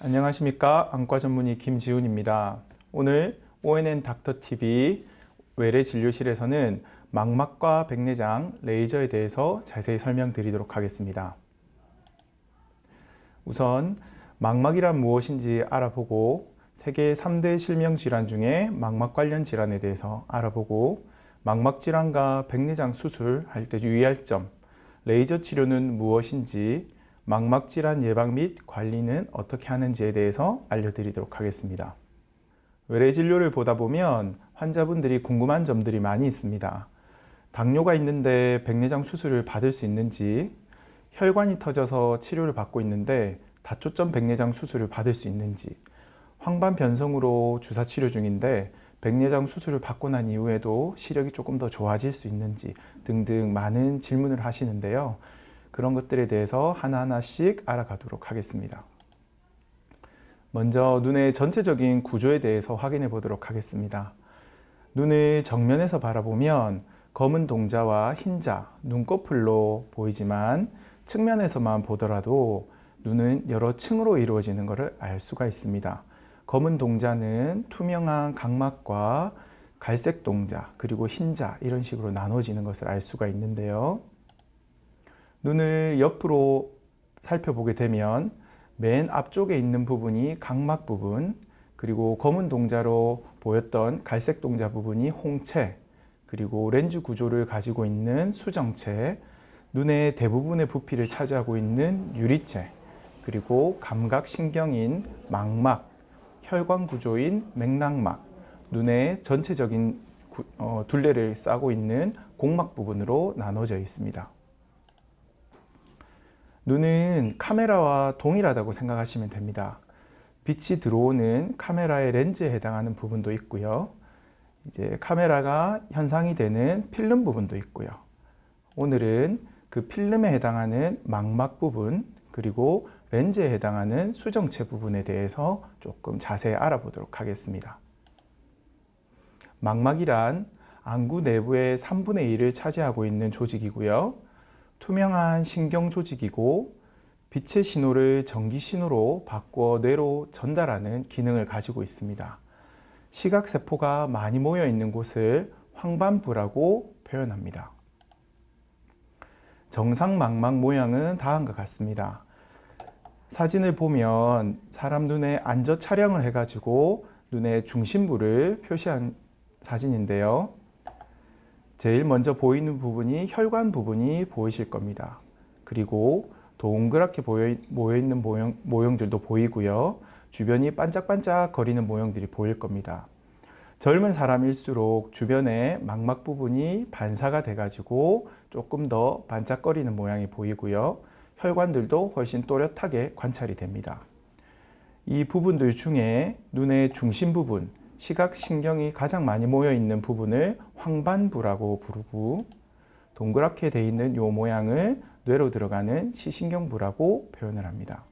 안녕하십니까. 안과 전문의 김지훈입니다. 오늘 ONN 닥터TV 외래 진료실에서는 망막과 백내장 레이저에 대해서 자세히 설명드리도록 하겠습니다. 우선 망막이란 무엇인지 알아보고 세계 3대 실명 질환 중에 망막 관련 질환에 대해서 알아보고 망막 질환과 백내장 수술할 때 유의할 점, 레이저 치료는 무엇인지, 망막 질환 예방 및 관리는 어떻게 하는지에 대해서 알려드리도록 하겠습니다. 외래 진료를 보다 보면 환자분들이 궁금한 점들이 많이 있습니다. 당뇨가 있는데 백내장 수술을 받을 수 있는지, 혈관이 터져서 치료를 받고 있는데 다초점 백내장 수술을 받을 수 있는지, 황반 변성으로 주사 치료 중인데 백내장 수술을 받고 난 이후에도 시력이 조금 더 좋아질 수 있는지 등등 많은 질문을 하시는데요. 그런 것들에 대해서 하나하나씩 알아가도록 하겠습니다. 먼저 눈의 전체적인 구조에 대해서 확인해 보도록 하겠습니다. 눈을 정면에서 바라보면 검은 동자와 흰자, 눈꺼풀로 보이지만 측면에서만 보더라도 눈은 여러 층으로 이루어지는 것을 알 수가 있습니다. 검은 동자는 투명한 각막과 갈색 동자, 그리고 흰자 이런 식으로 나눠지는 것을 알 수가 있는데요. 눈을 옆으로 살펴보게 되면 맨 앞쪽에 있는 부분이 각막 부분, 그리고 검은 동자로 보였던 갈색 동자 부분이 홍채, 그리고 렌즈 구조를 가지고 있는 수정체, 눈의 대부분의 부피를 차지하고 있는 유리체, 그리고 감각신경인 망막, 혈관 구조인 맥락막, 눈의 전체적인 둘레를 싸고 있는 공막 부분으로 나눠져 있습니다. 눈은 카메라와 동일하다고 생각하시면 됩니다. 빛이 들어오는 카메라의 렌즈에 해당하는 부분도 있고요. 이제 카메라가 현상이 되는 필름 부분도 있고요. 오늘은 그 필름에 해당하는 망막 부분, 그리고 렌즈에 해당하는 수정체 부분에 대해서 조금 자세히 알아보도록 하겠습니다. 망막이란 안구 내부의 3분의 1을 차지하고 있는 조직이고요. 투명한 신경 조직이고 빛의 신호를 전기 신호로 바꾸어 뇌로 전달하는 기능을 가지고 있습니다. 시각세포가 많이 모여 있는 곳을 황반부라고 표현합니다. 정상 망막 모양은 다음과 같습니다. 사진을 보면 사람 눈에 안저 촬영을 해가지고 눈의 중심부를 표시한 사진인데요. 제일 먼저 보이는 부분이 혈관 부분이 보이실 겁니다. 그리고 동그랗게 모여있는 모형들도 보이고요. 주변이 반짝반짝 거리는 모형들이 보일 겁니다. 젊은 사람일수록 주변에 망막 부분이 반사가 돼가지고 조금 더 반짝거리는 모양이 보이고요. 혈관들도 훨씬 또렷하게 관찰이 됩니다. 이 부분들 중에 눈의 중심 부분, 시각신경이 가장 많이 모여있는 부분을 황반부라고 부르고, 동그랗게 되어 있는 이 모양을 뇌로 들어가는 시신경부라고 표현을 합니다.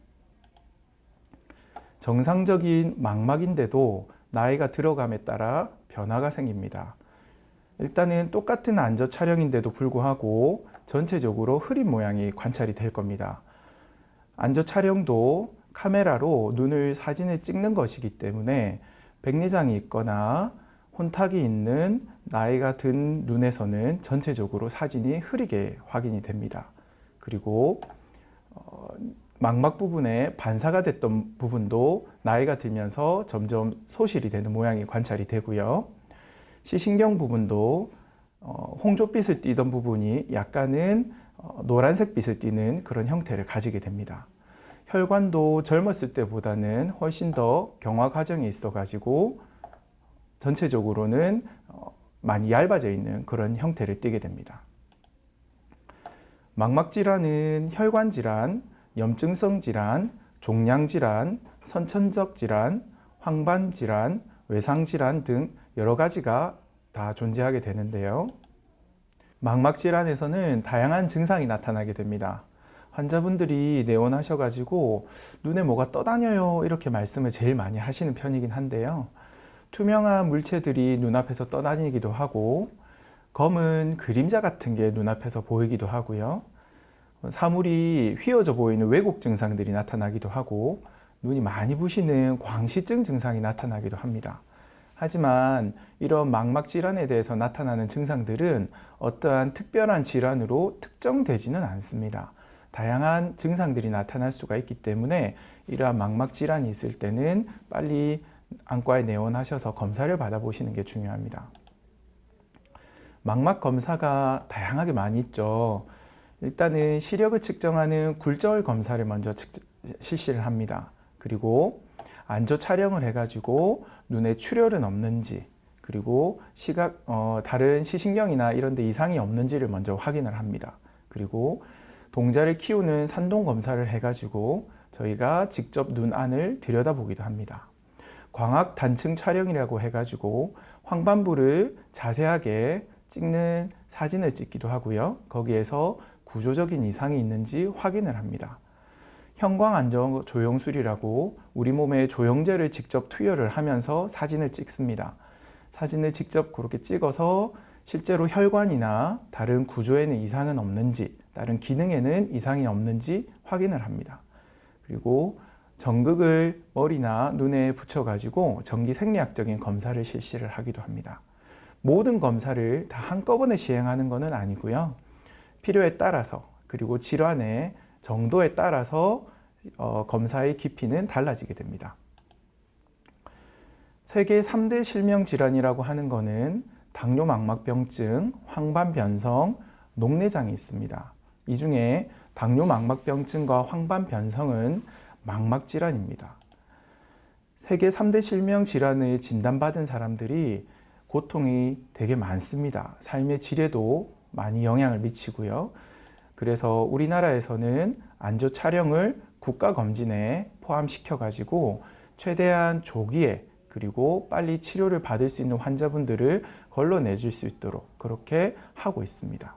정상적인 망막인데도 나이가 들어감에 따라 변화가 생깁니다. 일단은 똑같은 안저 촬영인데도 불구하고 전체적으로 흐린 모양이 관찰이 될 겁니다. 안저 촬영도 카메라로 눈을 사진을 찍는 것이기 때문에 백내장이 있거나 혼탁이 있는 나이가 든 눈에서는 전체적으로 사진이 흐리게 확인이 됩니다. 그리고 망막 부분에 반사가 됐던 부분도 나이가 들면서 점점 소실이 되는 모양이 관찰이 되고요. 시신경 부분도 홍조빛을 띠던 부분이 약간은 노란색 빛을 띠는 그런 형태를 가지게 됩니다. 혈관도 젊었을 때보다는 훨씬 더 경화 과정이 있어 가지고 전체적으로는 많이 얇아져 있는 그런 형태를 띠게 됩니다. 망막 질환은 혈관 질환, 염증성 질환, 종양 질환, 선천적 질환, 황반 질환, 외상 질환 등 여러 가지가 다 존재하게 되는데요. 망막 질환에서는 다양한 증상이 나타나게 됩니다. 환자분들이 내원하셔가지고 눈에 뭐가 떠다녀요 이렇게 말씀을 제일 많이 하시는 편이긴 한데요. 투명한 물체들이 눈앞에서 떠다니기도 하고 검은 그림자 같은 게 눈앞에서 보이기도 하고요. 사물이 휘어져 보이는 왜곡 증상들이 나타나기도 하고 눈이 많이 부시는 광시증 증상이 나타나기도 합니다. 하지만 이런 망막 질환에 대해서 나타나는 증상들은 어떠한 특별한 질환으로 특정되지는 않습니다. 다양한 증상들이 나타날 수가 있기 때문에 이러한 망막 질환이 있을 때는 빨리 안과에 내원하셔서 검사를 받아보시는 게 중요합니다. 망막 검사가 다양하게 많이 있죠. 일단은 시력을 측정하는 굴절 검사를 먼저 실시를 합니다. 그리고 안조 촬영을 해가지고 눈에 출혈은 없는지, 그리고 다른 시신경이나 이런 데 이상이 없는지를 먼저 확인을 합니다. 그리고 동자를 키우는 산동 검사를 해가지고 저희가 직접 눈 안을 들여다보기도 합니다. 광학 단층 촬영이라고 해가지고 황반부를 자세하게 찍는 사진을 찍기도 하고요. 거기에서 구조적인 이상이 있는지 확인을 합니다. 형광안정 조영술이라고 우리 몸에 조영제를 직접 투여를 하면서 사진을 찍습니다. 사진을 직접 그렇게 찍어서 실제로 혈관이나 다른 구조에는 이상은 없는지, 다른 기능에는 이상이 없는지 확인을 합니다. 그리고 전극을 머리나 눈에 붙여가지고 전기 생리학적인 검사를 실시를 하기도 합니다. 모든 검사를 다 한꺼번에 시행하는 것은 아니고요. 필요에 따라서, 그리고 질환의 정도에 따라서 검사의 깊이는 달라지게 됩니다. 세계 3대 실명 질환이라고 하는 것은 당뇨 망막병증, 황반변성, 녹내장이 있습니다. 이 중에 당뇨 망막병증과 황반변성은 망막 질환입니다. 세계 3대 실명 질환을 진단받은 사람들이 고통이 되게 많습니다. 삶의 질에도 많이 영향을 미치고요. 그래서 우리나라에서는 안조 촬영을 국가검진에 포함시켜 가지고 최대한 조기에 그리고 빨리 치료를 받을 수 있는 환자분들을 걸러내줄 수 있도록 그렇게 하고 있습니다.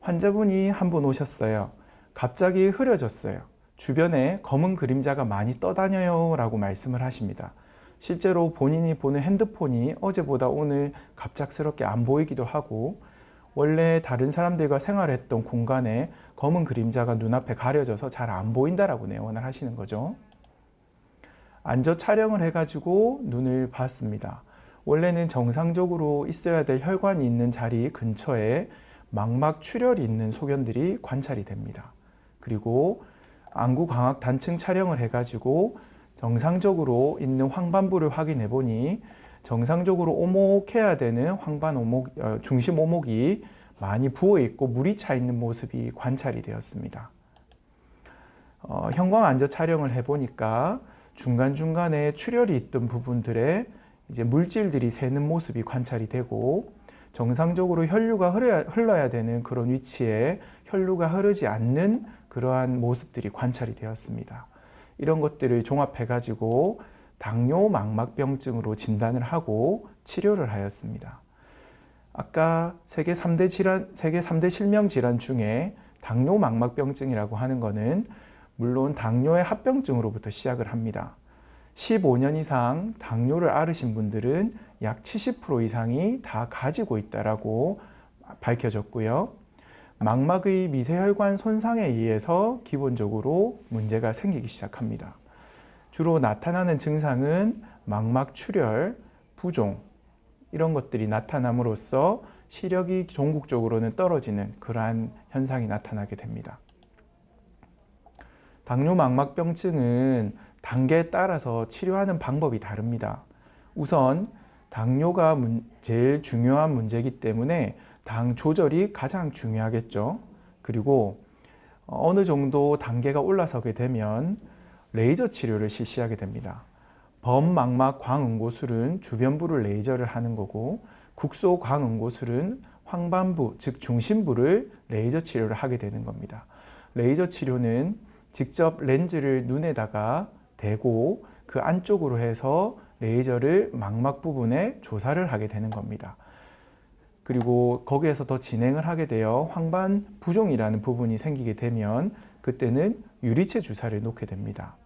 환자분이 한 분 오셨어요. 갑자기 흐려졌어요. 주변에 검은 그림자가 많이 떠다녀요 라고 말씀을 하십니다. 실제로 본인이 보는 핸드폰이 어제보다 오늘 갑작스럽게 안 보이기도 하고, 원래 다른 사람들과 생활했던 공간에 검은 그림자가 눈앞에 가려져서 잘 안 보인다라고 내원을 하시는 거죠. 안저 촬영을 해가지고 눈을 봤습니다. 원래는 정상적으로 있어야 될 혈관이 있는 자리 근처에 망막 출혈이 있는 소견들이 관찰이 됩니다. 그리고 안구 광학 단층 촬영을 해가지고 정상적으로 있는 황반부를 확인해 보니 정상적으로 오목해야 되는 중심 오목이 많이 부어 있고 물이 차 있는 모습이 관찰이 되었습니다. 형광 안저 촬영을 해보니까 중간중간에 출혈이 있던 부분들에 이제 물질들이 새는 모습이 관찰이 되고, 정상적으로 혈류가 흘러야 되는 그런 위치에 혈류가 흐르지 않는 그러한 모습들이 관찰이 되었습니다. 이런 것들을 종합해 가지고 당뇨 망막병증으로 진단을 하고 치료를 하였습니다. 아까 세계 3대 실명 질환 중에 당뇨 망막병증이라고 하는 것은 물론 당뇨의 합병증으로부터 시작을 합니다. 15년 이상 당뇨를 앓으신 분들은 약 70% 이상이 다 가지고 있다라고 밝혀졌고요. 망막의 미세혈관 손상에 의해서 기본적으로 문제가 생기기 시작합니다. 주로 나타나는 증상은 망막 출혈, 부종 이런 것들이 나타남으로써 시력이 종국적으로는 떨어지는 그러한 현상이 나타나게 됩니다. 당뇨 망막병증은 단계에 따라서 치료하는 방법이 다릅니다. 우선 당뇨가 제일 중요한 문제이기 때문에 당 조절이 가장 중요하겠죠. 그리고 어느 정도 단계가 올라서게 되면 레이저 치료를 실시하게 됩니다. 범망막 광응고술은 주변부를 레이저를 하는 거고, 국소 광응고술은 황반부, 즉 중심부를 레이저 치료를 하게 되는 겁니다. 레이저 치료는 직접 렌즈를 눈에다가 대고 그 안쪽으로 해서 레이저를 망막 부분에 조사를 하게 되는 겁니다. 그리고 거기에서 더 진행을 하게 되어 황반 부종이라는 부분이 생기게 되면 그때는 유리체 주사를 놓게 됩니다.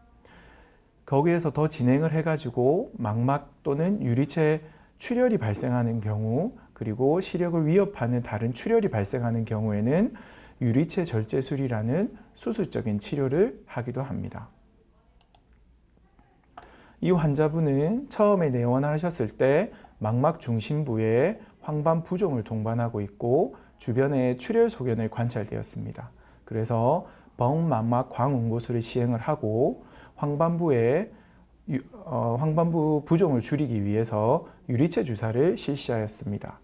거기에서 더 진행을 해가지고 망막 또는 유리체 출혈이 발생하는 경우, 그리고 시력을 위협하는 다른 출혈이 발생하는 경우에는 유리체 절제술이라는 수술적인 치료를 하기도 합니다. 이 환자분은 처음에 내원하셨을 때 망막 중심부에 황반 부종을 동반하고 있고 주변에 출혈 소견을 관찰되었습니다. 그래서 범망막 광운고술을 시행을 하고 황반부 부종을 줄이기 위해서 유리체 주사를 실시하였습니다.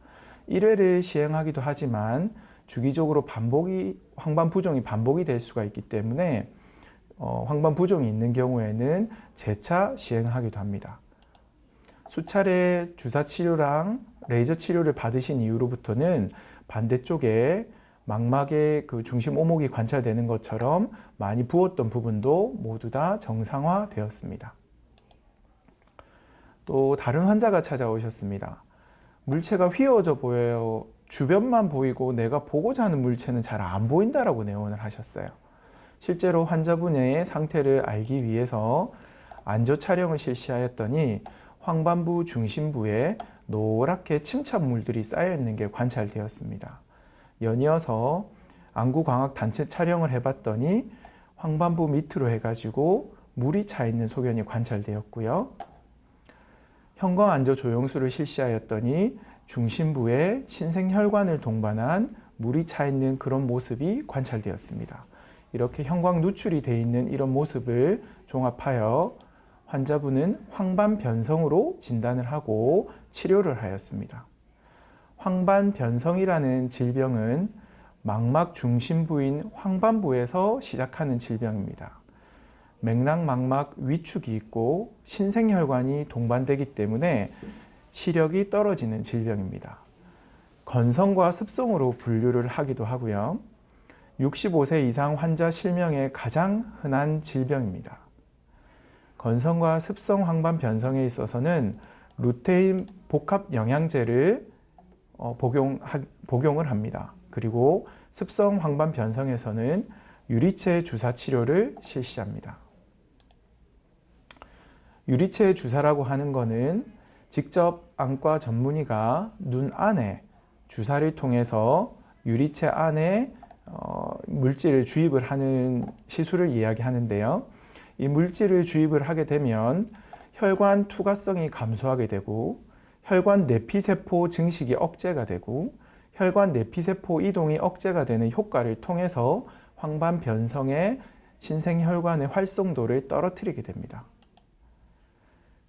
1회를 시행하기도 하지만 주기적으로 황반 부종이 반복이 될 수가 있기 때문에 황반 부종이 있는 경우에는 재차 시행하기도 합니다. 수차례 주사 치료랑 레이저 치료를 받으신 이후로부터는 반대쪽에 망막의 그 중심 오목이 관찰되는 것처럼 많이 부었던 부분도 모두 다 정상화되었습니다. 또 다른 환자가 찾아오셨습니다. 물체가 휘어져 보여요. 주변만 보이고 내가 보고자 하는 물체는 잘 안 보인다라고 내원을 하셨어요. 실제로 환자분의 상태를 알기 위해서 안조 촬영을 실시하였더니 황반부 중심부에 노랗게 침착물들이 쌓여 있는 게 관찰되었습니다. 연이어서 안구광학 단체 촬영을 해봤더니 황반부 밑으로 해가지고 물이 차 있는 소견이 관찰되었고요. 형광 안조 조영술을 실시하였더니 중심부에 신생혈관을 동반한 물이 차 있는 그런 모습이 관찰되었습니다. 이렇게 형광 누출이 되어 있는 이런 모습을 종합하여 환자분은 황반변성으로 진단을 하고 치료를 하였습니다. 황반변성이라는 질병은 망막 중심부인 황반부에서 시작하는 질병입니다. 맥락망막 위축이 있고 신생혈관이 동반되기 때문에 시력이 떨어지는 질병입니다. 건성과 습성으로 분류를 하기도 하고요. 65세 이상 환자 실명에 가장 흔한 질병입니다. 건성과 습성 황반 변성에 있어서는 루테인 복합 영양제를 복용을 합니다. 그리고 습성 황반 변성에서는 유리체 주사 치료를 실시합니다. 유리체 주사라고 하는 것은 직접 안과 전문의가 눈 안에 주사를 통해서 유리체 안에 물질을 주입을 하는 시술을 이야기하는데요. 이 물질을 주입을 하게 되면 혈관 투과성이 감소하게 되고 혈관 내피세포 증식이 억제가 되고 혈관 내피세포 이동이 억제가 되는 효과를 통해서 황반 변성의 신생혈관의 활성도를 떨어뜨리게 됩니다.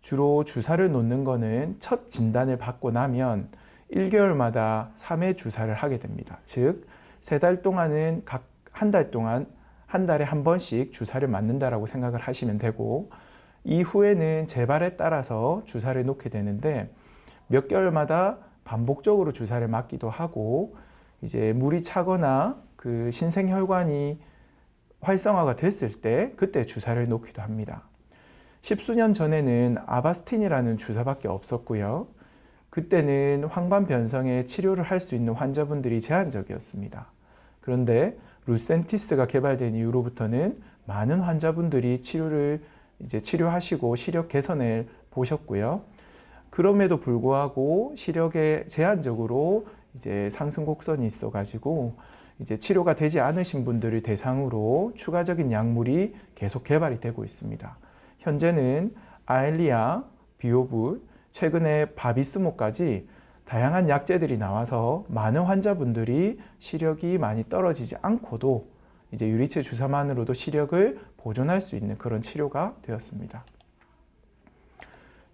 주로 주사를 놓는 것은 첫 진단을 받고 나면 1개월마다 3회 주사를 하게 됩니다. 즉, 3달 동안은 각 한 달 동안 한 달에 한 번씩 주사를 맞는다라고 생각을 하시면 되고, 이후에는 재발에 따라서 주사를 놓게 되는데 몇 개월마다 반복적으로 주사를 맞기도 하고, 이제 물이 차거나 그 신생혈관이 활성화가 됐을 때 그때 주사를 놓기도 합니다. 10수년 전에는 아바스틴이라는 주사밖에 없었고요. 그때는 황반 변성에 치료를 할 수 있는 환자분들이 제한적이었습니다. 그런데 루센티스가 개발된 이후로부터는 많은 환자분들이 치료하시고 시력 개선을 보셨고요. 그럼에도 불구하고 시력에 제한적으로 이제 상승 곡선이 있어가지고 이제 치료가 되지 않으신 분들을 대상으로 추가적인 약물이 계속 개발이 되고 있습니다. 현재는 아엘리아, 비오불, 최근에 바비스모까지 다양한 약제들이 나와서 많은 환자분들이 시력이 많이 떨어지지 않고도 이제 유리체 주사만으로도 시력을 보존할 수 있는 그런 치료가 되었습니다.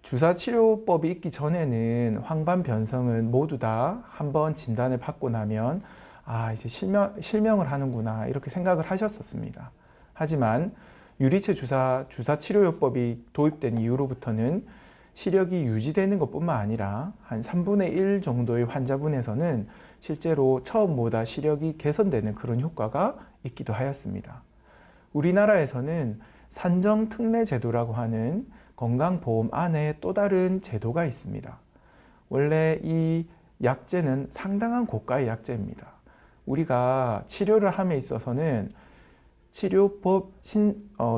주사 치료법이 있기 전에는 황반 변성은 모두 다 한번 진단을 받고 나면 이제 실명을 하는구나 이렇게 생각을 하셨었습니다. 하지만 유리체 주사 치료요법이 도입된 이후로부터는 시력이 유지되는 것뿐만 아니라 한 3분의 1 정도의 환자분에서는 실제로 처음보다 시력이 개선되는 그런 효과가 있기도 하였습니다. 우리나라에서는 산정특례제도라고 하는 건강보험 안에 또 다른 제도가 있습니다. 원래 이 약제는 상당한 고가의 약제입니다. 우리가 치료를 함에 있어서는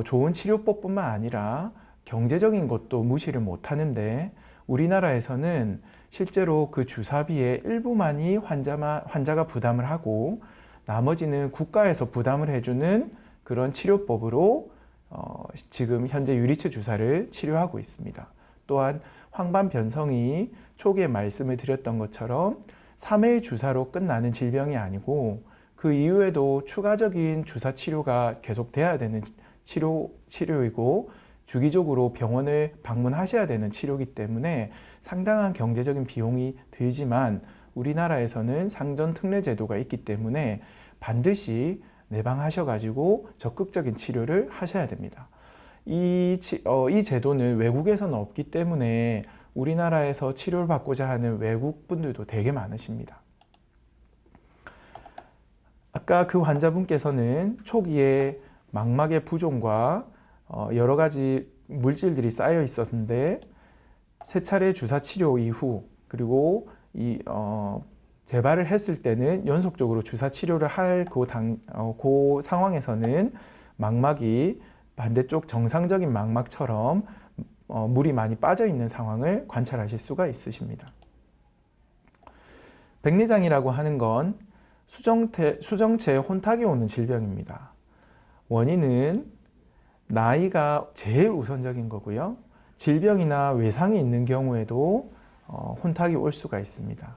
좋은 치료법뿐만 아니라 경제적인 것도 무시를 못하는데, 우리나라에서는 실제로 그 주사비의 일부만이 환자가 부담을 하고 나머지는 국가에서 부담을 해주는 그런 치료법으로 지금 현재 유리체 주사를 치료하고 있습니다. 또한 황반변성이 초기에 말씀을 드렸던 것처럼 3회 주사로 끝나는 질병이 아니고 그 이후에도 추가적인 주사 치료가 계속돼야 되는 치료이고 주기적으로 병원을 방문하셔야 되는 치료이기 때문에 상당한 경제적인 비용이 들지만 우리나라에서는 상전특례 제도가 있기 때문에 반드시 내방하셔가지고 적극적인 치료를 하셔야 됩니다. 이 제도는 외국에서는 없기 때문에 우리나라에서 치료를 받고자 하는 외국 분들도 되게 많으십니다. 아까 그 환자분께서는 초기에 망막의 부종과 여러 가지 물질들이 쌓여 있었는데 세 차례 주사 치료 이후 그리고 재발을 했을 때는 연속적으로 주사 치료를 할 그 상황에서는 망막이 반대쪽 정상적인 망막처럼 물이 많이 빠져 있는 상황을 관찰하실 수가 있으십니다. 백내장이라고 하는 건 수정체에 혼탁이 오는 질병입니다. 원인은 나이가 제일 우선적인 거고요. 질병이나 외상이 있는 경우에도 혼탁이 올 수가 있습니다.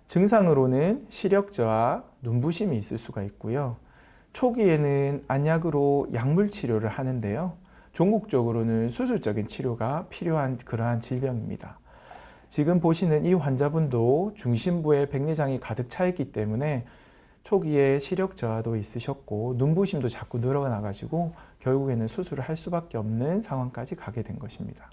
증상으로는 시력저하, 눈부심이 있을 수가 있고요. 초기에는 안약으로 약물 치료를 하는데요. 종국적으로는 수술적인 치료가 필요한 그러한 질병입니다. 지금 보시는 이 환자분도 중심부에 백내장이 가득 차 있기 때문에 초기에 시력저하도 있으셨고 눈부심도 자꾸 늘어나가지고 결국에는 수술을 할 수밖에 없는 상황까지 가게 된 것입니다.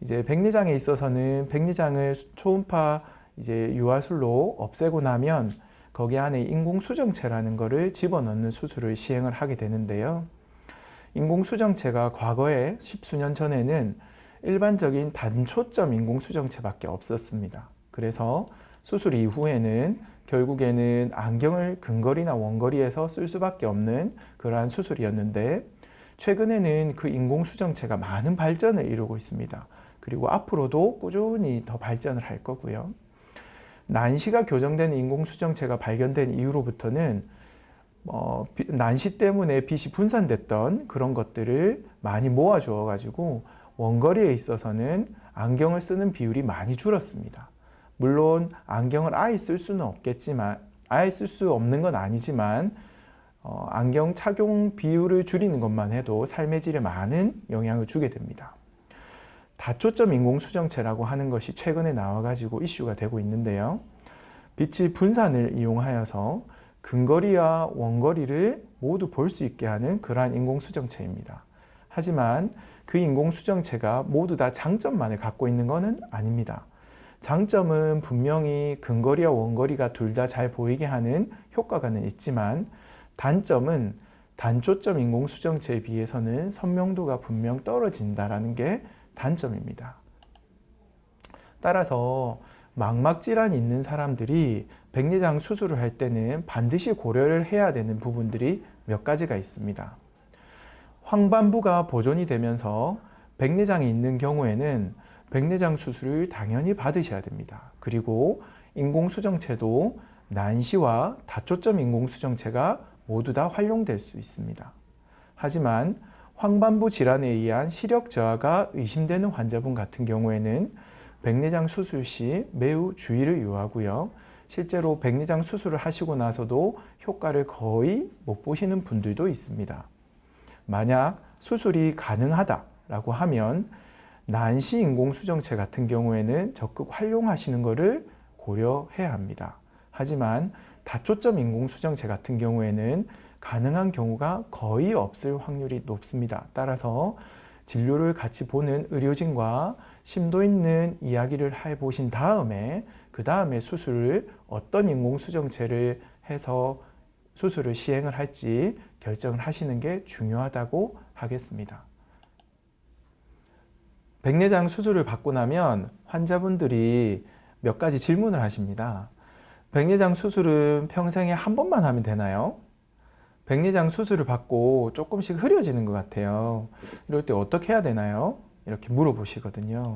이제 백내장에 있어서는 백내장을 초음파 유화술로 없애고 나면 거기 안에 인공수정체라는 것을 집어넣는 수술을 시행을 하게 되는데요. 인공수정체가 과거에 십수년 전에는 일반적인 단초점 인공수정체밖에 없었습니다. 그래서 수술 이후에는 결국에는 안경을 근거리나 원거리에서 쓸 수밖에 없는 그러한 수술이었는데 최근에는 그 인공수정체가 많은 발전을 이루고 있습니다. 그리고 앞으로도 꾸준히 더 발전을 할 거고요. 난시가 교정되는 인공수정체가 발견된 이후로부터는 난시 때문에 빛이 분산됐던 그런 것들을 많이 모아주어 가지고 원거리에 있어서는 안경을 쓰는 비율이 많이 줄었습니다. 물론 안경을 아예 쓸 수는 없겠지만 아예 쓸 수 없는 건 아니지만 안경 착용 비율을 줄이는 것만 해도 삶의 질에 많은 영향을 주게 됩니다. 다초점 인공수정체라고 하는 것이 최근에 나와가지고 이슈가 되고 있는데요. 빛의 분산을 이용하여서 근거리와 원거리를 모두 볼 수 있게 하는 그러한 인공수정체입니다. 하지만 그 인공수정체가 모두 다 장점만을 갖고 있는 것은 아닙니다. 장점은 분명히 근거리와 원거리가 둘 다 잘 보이게 하는 효과가 있지만 단점은 단초점 인공수정체에 비해서는 선명도가 분명 떨어진다는 게 단점입니다. 따라서 망막 질환이 있는 사람들이 백내장 수술을 할 때는 반드시 고려를 해야 되는 부분들이 몇 가지가 있습니다. 황반부가 보존이 되면서 백내장이 있는 경우에는 백내장 수술을 당연히 받으셔야 됩니다. 그리고 인공수정체도 난시와 다초점 인공수정체가 모두 다 활용될 수 있습니다. 하지만 황반부 질환에 의한 시력 저하가 의심되는 환자분 같은 경우에는 백내장 수술 시 매우 주의를 요하고요. 실제로 백내장 수술을 하시고 나서도 효과를 거의 못 보시는 분들도 있습니다. 만약 수술이 가능하다라고 하면 난시 인공수정체 같은 경우에는 적극 활용하시는 것을 고려해야 합니다. 하지만 다초점 인공수정체 같은 경우에는 가능한 경우가 거의 없을 확률이 높습니다. 따라서 진료를 같이 보는 의료진과 심도 있는 이야기를 해보신 다음에 그 다음에 수술을 어떤 인공수정체를 해서 수술을 시행을 할지 결정을 하시는 게 중요하다고 하겠습니다. 백내장 수술을 받고 나면 환자분들이 몇 가지 질문을 하십니다. 백내장 수술은 평생에 한 번만 하면 되나요? 백내장 수술을 받고 조금씩 흐려지는 것 같아요. 이럴 때 어떻게 해야 되나요? 이렇게 물어보시거든요.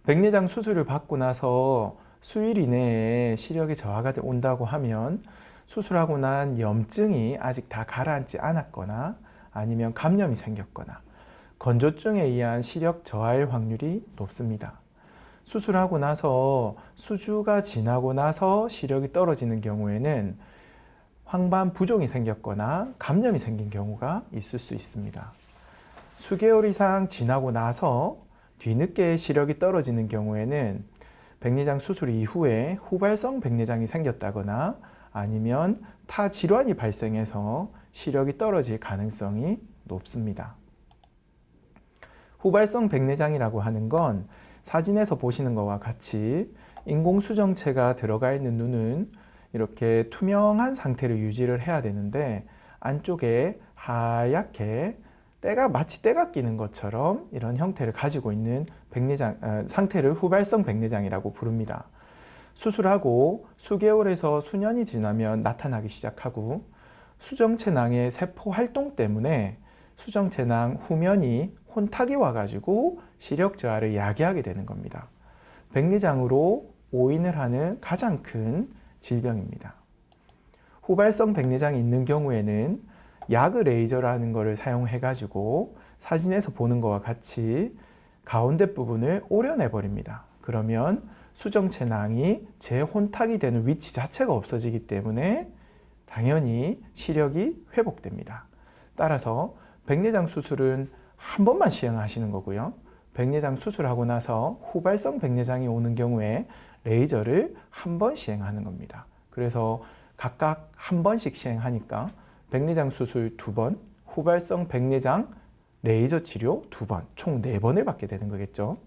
백내장 수술을 받고 나서 수일 이내에 시력의 저하가 온다고 하면 수술하고 난 염증이 아직 다 가라앉지 않았거나 아니면 감염이 생겼거나 건조증에 의한 시력 저하일 확률이 높습니다. 수술하고 나서 수주가 지나고 나서 시력이 떨어지는 경우에는 황반 부종이 생겼거나 감염이 생긴 경우가 있을 수 있습니다. 수개월 이상 지나고 나서 뒤늦게 시력이 떨어지는 경우에는 백내장 수술 이후에 후발성 백내장이 생겼다거나 아니면 타 질환이 발생해서 시력이 떨어질 가능성이 높습니다. 후발성 백내장이라고 하는 건 사진에서 보시는 것과 같이 인공수정체가 들어가 있는 눈은 이렇게 투명한 상태를 유지를 해야 되는데 안쪽에 하얗게 마치 때가 끼는 것처럼 이런 형태를 가지고 있는 상태를 후발성 백내장이라고 부릅니다. 수술하고 수개월에서 수년이 지나면 나타나기 시작하고 수정체낭의 세포 활동 때문에 수정체낭 후면이 혼탁이 와가지고 시력 저하를 야기하게 되는 겁니다. 백내장으로 오인을 하는 가장 큰 질병입니다. 후발성 백내장이 있는 경우에는 야그 레이저라는 것을 사용해 가지고 사진에서 보는 것과 같이 가운데 부분을 오려내 버립니다. 그러면 수정체낭이 재혼탁이 되는 위치 자체가 없어지기 때문에 당연히 시력이 회복됩니다. 따라서 백내장 수술은 한 번만 시행하시는 거고요. 백내장 수술하고 나서 후발성 백내장이 오는 경우에 레이저를 한 번 시행하는 겁니다. 그래서 각각 한 번씩 시행하니까 백내장 수술 2번, 후발성 백내장 레이저 치료 2번, 총 4번을 받게 되는 거겠죠.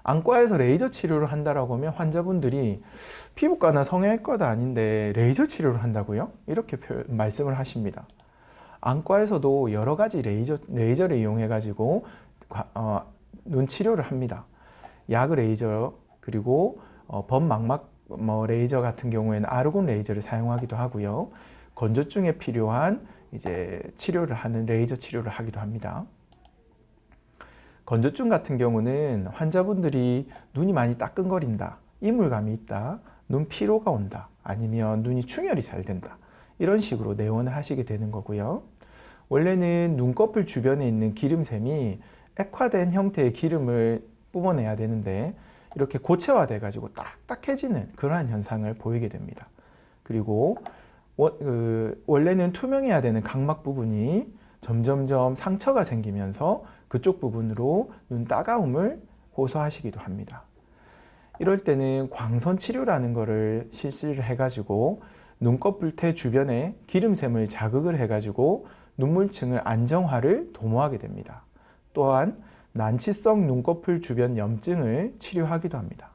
안과에서 레이저 치료를 한다라고 하면 환자분들이 피부과나 성형외과도 아닌데 레이저 치료를 한다고요? 이렇게 말씀을 하십니다. 안과에서도 여러 가지 레이저를 이용해 가지고 눈 치료를 합니다. 야그 레이저 그리고 범망막 레이저 같은 경우에는 아르곤 레이저를 사용하기도 하고요. 건조증에 필요한 치료를 하는 레이저 치료를 하기도 합니다. 건조증 같은 경우는 환자분들이 눈이 많이 따끔거린다, 이물감이 있다, 눈 피로가 온다, 아니면 눈이 충혈이 잘 된다, 이런 식으로 내원을 하시게 되는 거고요. 원래는 눈꺼풀 주변에 있는 기름샘이 액화된 형태의 기름을 뿜어내야 되는데 이렇게 고체화돼 가지고 딱딱해지는 그러한 현상을 보이게 됩니다. 그리고 원래는 투명해야 되는 각막 부분이 점점점 상처가 생기면서 그쪽 부분으로 눈 따가움을 호소하시기도 합니다. 이럴 때는 광선 치료라는 것을 실시를 해가지고 눈꺼풀테 주변에 기름샘을 자극을 해가지고 눈물층을 안정화를 도모하게 됩니다. 또한 난치성 눈꺼풀 주변 염증을 치료하기도 합니다.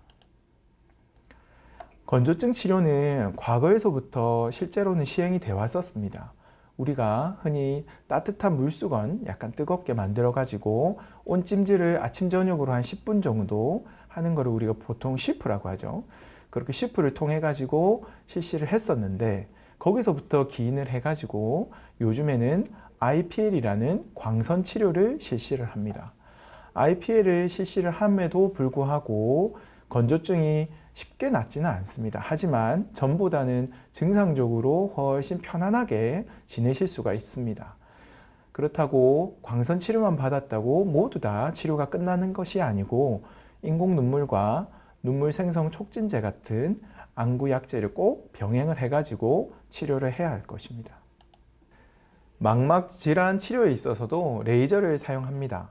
건조증 치료는 과거에서부터 실제로는 시행이 되어 왔었습니다. 우리가 흔히 따뜻한 물수건 약간 뜨겁게 만들어 가지고 온찜질을 아침 저녁으로 한 10분 정도 하는 것을 우리가 보통 쉬프라고 하죠. 그렇게 쉬프를 통해 가지고 실시를 했었는데 거기서부터 기인을 해 가지고 요즘에는 IPL이라는 광선 치료를 실시를 합니다. IPL을 실시를 함에도 불구하고 건조증이 쉽게 낫지는 않습니다. 하지만 전보다는 증상적으로 훨씬 편안하게 지내실 수가 있습니다. 그렇다고 광선 치료만 받았다고 모두 다 치료가 끝나는 것이 아니고 인공 눈물과 눈물 생성 촉진제 같은 안구 약제를 꼭 병행을 해가지고 치료를 해야 할 것입니다. 망막 질환 치료에 있어서도 레이저를 사용합니다.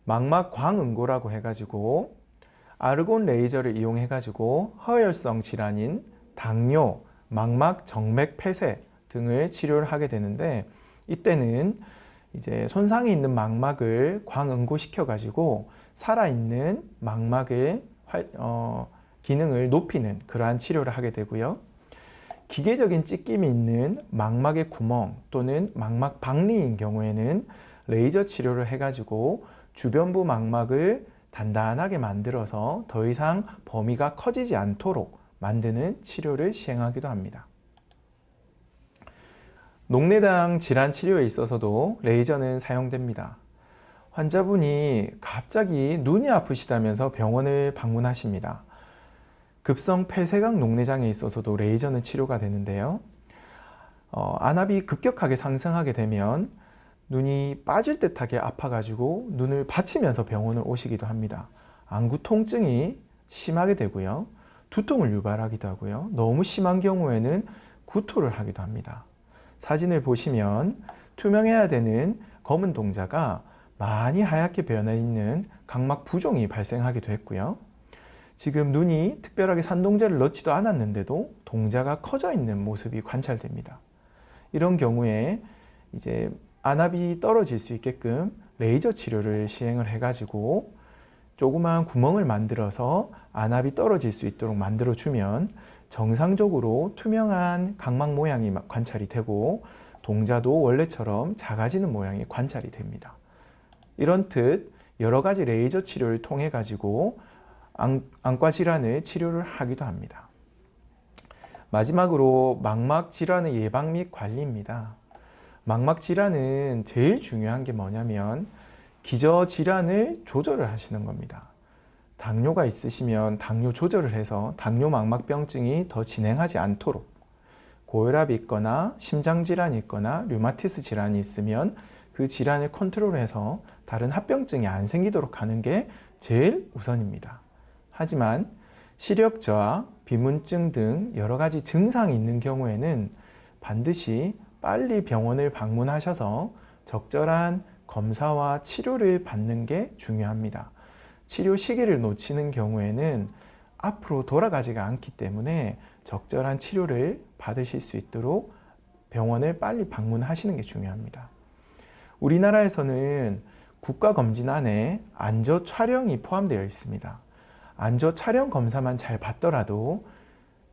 망막 광응고라고 해가지고 아르곤 레이저를 이용해 가지고 허혈성 질환인 당뇨, 망막 정맥 폐쇄 등을 치료를 하게 되는데 이때는 손상이 있는 망막을 광응고시켜 가지고 살아있는 망막의 기능을 높이는 그러한 치료를 하게 되고요. 기계적인 찢김이 있는 망막의 구멍 또는 망막 박리인 경우에는 레이저 치료를 해 가지고 주변부 망막을 단단하게 만들어서 더 이상 범위가 커지지 않도록 만드는 치료를 시행하기도 합니다. 녹내장 질환 치료에 있어서도 레이저는 사용됩니다. 환자분이 갑자기 눈이 아프시다면서 병원을 방문하십니다. 급성 폐쇄각 녹내장에 있어서도 레이저는 치료가 되는데요. 안압이 급격하게 상승하게 되면 눈이 빠질 듯하게 아파가지고 눈을 받치면서 병원을 오시기도 합니다. 안구 통증이 심하게 되고요. 두통을 유발하기도 하고요. 너무 심한 경우에는 구토를 하기도 합니다. 사진을 보시면 투명해야 되는 검은 동자가 많이 하얗게 변해 있는 각막 부종이 발생하기도 했고요. 지금 눈이 특별하게 산동제를 넣지도 않았는데도 동자가 커져 있는 모습이 관찰됩니다. 이런 경우에 이제 안압이 떨어질 수 있게끔 레이저 치료를 시행을 해가지고 조그마한 구멍을 만들어서 안압이 떨어질 수 있도록 만들어주면 정상적으로 투명한 각막 모양이 관찰이 되고 동자도 원래처럼 작아지는 모양이 관찰이 됩니다. 이런 뜻 여러 가지 레이저 치료를 통해 가지고 안과 질환을 치료를 하기도 합니다. 마지막으로 망막 질환의 예방 및 관리입니다. 망막 질환은 제일 중요한 게 뭐냐면 기저 질환을 조절을 하시는 겁니다. 당뇨가 있으시면 당뇨 조절을 해서 당뇨 망막병증이 더 진행하지 않도록, 고혈압이 있거나 심장질환이 있거나 류마티스 질환이 있으면 그 질환을 컨트롤해서 다른 합병증이 안 생기도록 하는 게 제일 우선입니다. 하지만 시력 저하, 비문증 등 여러 가지 증상이 있는 경우에는 반드시 빨리 병원을 방문하셔서 적절한 검사와 치료를 받는 게 중요합니다. 치료 시기를 놓치는 경우에는 앞으로 돌아가지가 않기 때문에 적절한 치료를 받으실 수 있도록 병원을 빨리 방문하시는 게 중요합니다. 우리나라에서는 국가검진안에 안저 촬영이 포함되어 있습니다. 안저 촬영 검사만 잘 받더라도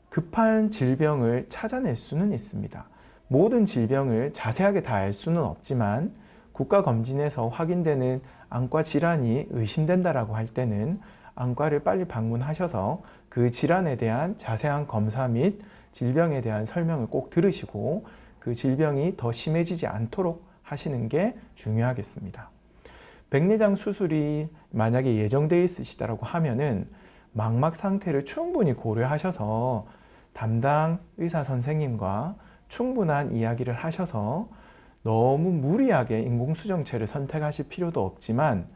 급한 질병을 찾아낼 수는 있습니다. 모든 질병을 자세하게 다 알 수는 없지만 국가검진에서 확인되는 안과 질환이 의심된다라고 할 때는 안과를 빨리 방문하셔서 그 질환에 대한 자세한 검사 및 질병에 대한 설명을 꼭 들으시고 그 질병이 더 심해지지 않도록 하시는 게 중요하겠습니다. 백내장 수술이 만약에 예정되어 있으시다고 하면은 망막 상태를 충분히 고려하셔서 담당 의사 선생님과 충분한 이야기를 하셔서 너무 무리하게 인공수정체를 선택하실 필요도 없지만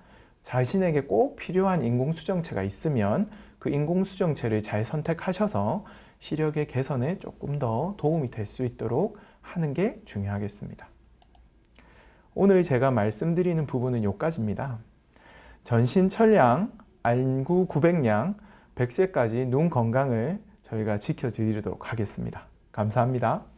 자신에게 꼭 필요한 인공수정체가 있으면 그 인공수정체를 잘 선택하셔서 시력의 개선에 조금 더 도움이 될 수 있도록 하는 게 중요하겠습니다. 오늘 제가 말씀드리는 부분은 여기까지입니다. 전신 철량, 안구 900량, 100세까지 눈 건강을 저희가 지켜드리도록 하겠습니다. 감사합니다.